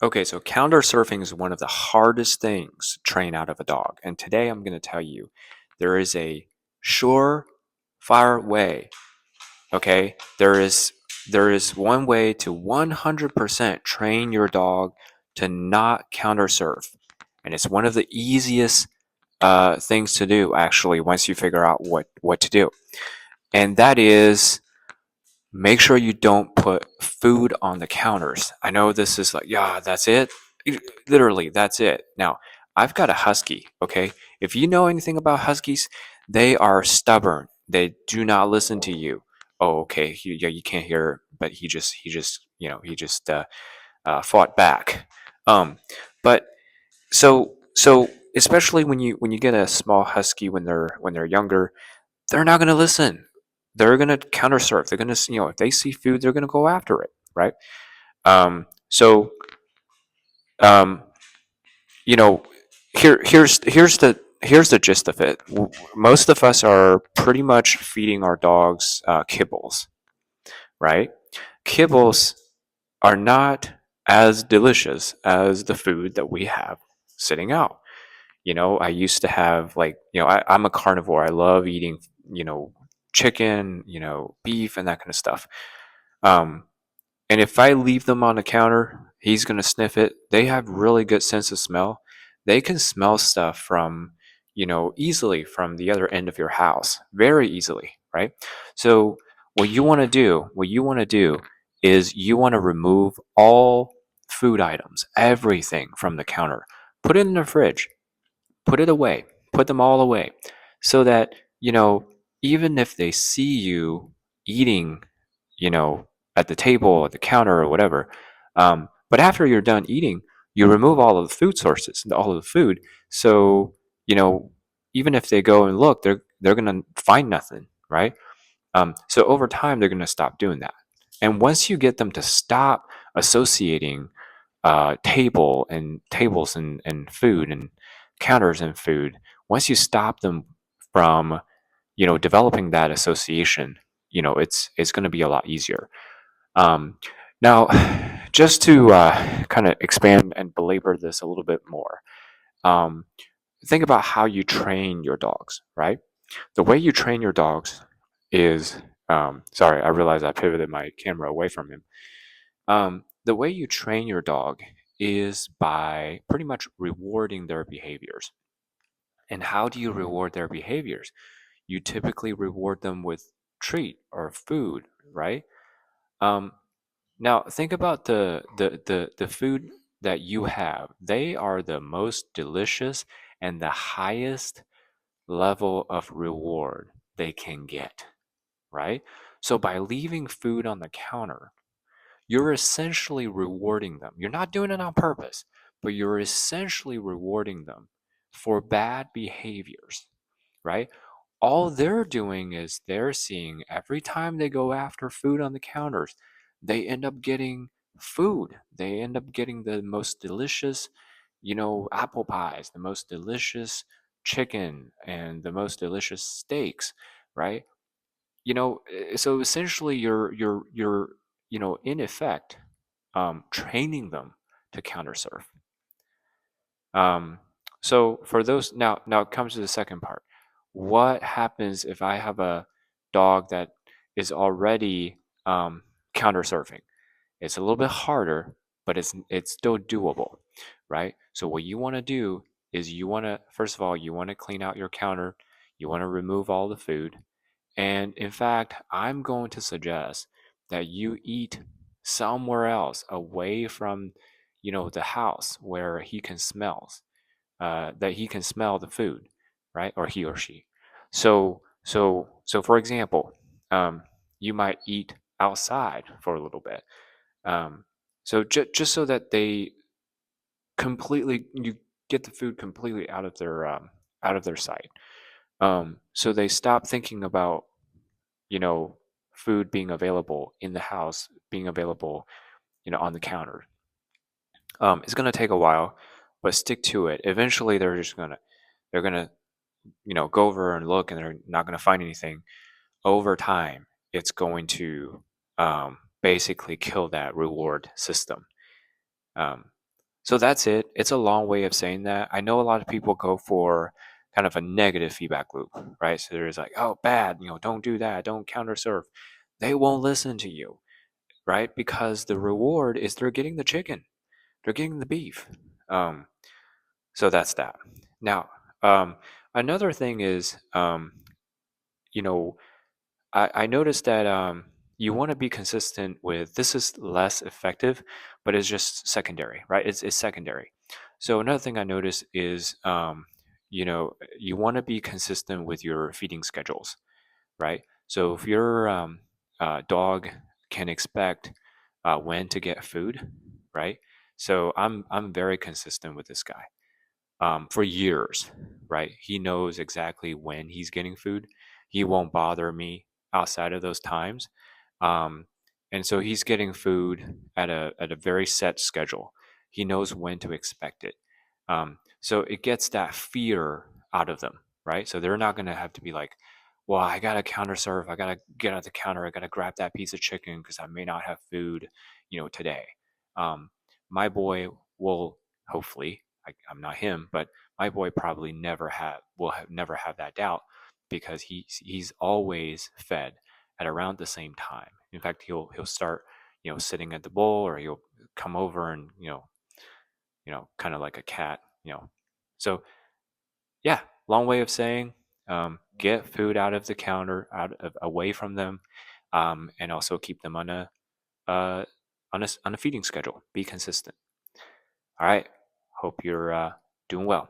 Okay, so counter surfing is one of the hardest things to train out of a dog. And today I'm going to tell you there is a surefire way. Okay, there is one way to 100% train your dog to not counter surf, and it's one of the easiest things to do actually once you figure out what to do, and that is make sure you don't put food on the counters. I know this is like, yeah, that's it. Literally, that's it. Now, I've got a husky, okay? If you know anything about huskies, they are stubborn. They do not listen to you. Oh, okay. Yeah, you can't hear, but he just fought back. Um, but so especially when you get a small husky when they're younger, they're not going to listen. They're going to counter surf. They're going to, if they see food, they're going to go after it, right? So, um, you know, here's the gist of it. Most of us are pretty much feeding our dogs kibbles, right? Kibbles are not as delicious as the food that we have sitting out. I used to have I'm a carnivore. I love eating, chicken, beef and that kind of stuff. Um, and if I leave them on the counter, he's gonna sniff it. They have really good sense of smell. They can smell stuff from, easily from the other end of your house, very easily, right? So what you want to do is you want to remove all food items, everything from the counter. Put it in the fridge. Put it away. Put them all away. So that, even if they see you eating, you know, at the table, at the counter, or whatever, but after you're done eating, you remove all of the food sources, all of the food. So, you know, even if they go and look, they're gonna find nothing, right? So over time, they're gonna stop doing that. And once you get them to stop associating tables and food and counters and food, once you stop them from developing that association, it's going to be a lot easier. um, Now, just to kind of expand and belabor this a little bit more, um, think about how you train your dogs, right? The way you train your dogs is, sorry, I realized I pivoted my camera away from him. The way you train your dog is by pretty much rewarding their behaviors. And how do you reward their behaviors? You typically reward them with treat or food, right? Um, Now think about the food that you have. They are the most delicious and the highest level of reward they can get, right? So by leaving food on the counter, you're essentially rewarding them. You're not doing it on purpose, but you're essentially rewarding them for bad behaviors, right? All they're doing is they're seeing every time they go after food on the counters, they end up getting food. They end up getting the most delicious, apple pies, the most delicious chicken, and the most delicious steaks, right? So essentially you're in effect training them to counter surf. So for those, now it comes to the second part. What happens if I have a dog that is already counter surfing? It's a little bit harder, but it's still doable, right? So what you want to do is you want to, first of all, you want to clean out your counter. You want to remove all the food. And in fact, I'm going to suggest that you eat somewhere else away from, the house where he can smell the food, right? Or he or she. So for example, you might eat outside for a little bit. So just so that you get the food completely out of their sight. So they stop thinking about you know, food being available in the house, being available, on the counter. It's gonna take a while, but stick to it. Eventually, they're gonna, go over and look, and they're not gonna find anything. Over time, it's going to basically kill that reward system. Um, So that's it. It's a long way of saying that. I know a lot of people go for kind of a negative feedback loop, right? So there's like, oh, bad, don't do that, don't counter serve. They won't listen to you, right? Because the reward is they're getting the chicken, they're getting the beef. Um, so that's that. Now, um, another thing is, you know, I noticed that you want to be consistent with this is less effective, but it's just secondary, right? It's secondary. So another thing I noticed is you want to be consistent with your feeding schedules, right? So if your dog can expect when to get food, right? So I'm very consistent with this guy for years, right? He knows exactly when he's getting food. He won't bother me outside of those times. Um, and so he's getting food at a very set schedule. He knows when to expect it. So it gets that fear out of them, right? So they're not going to have to be like, well, I got to counter serve. I got to get at the counter. I got to grab that piece of chicken because I may not have food, today. My boy will hopefully I'm not him, but my boy probably never have that doubt because he's always fed at around the same time. In fact, he'll start sitting at the bowl, or he'll come over and kind of like a cat. So yeah, long way of saying get food out of the counter, away from them, and also keep them uh, on a feeding schedule. Be consistent. All right. Hope you're doing well.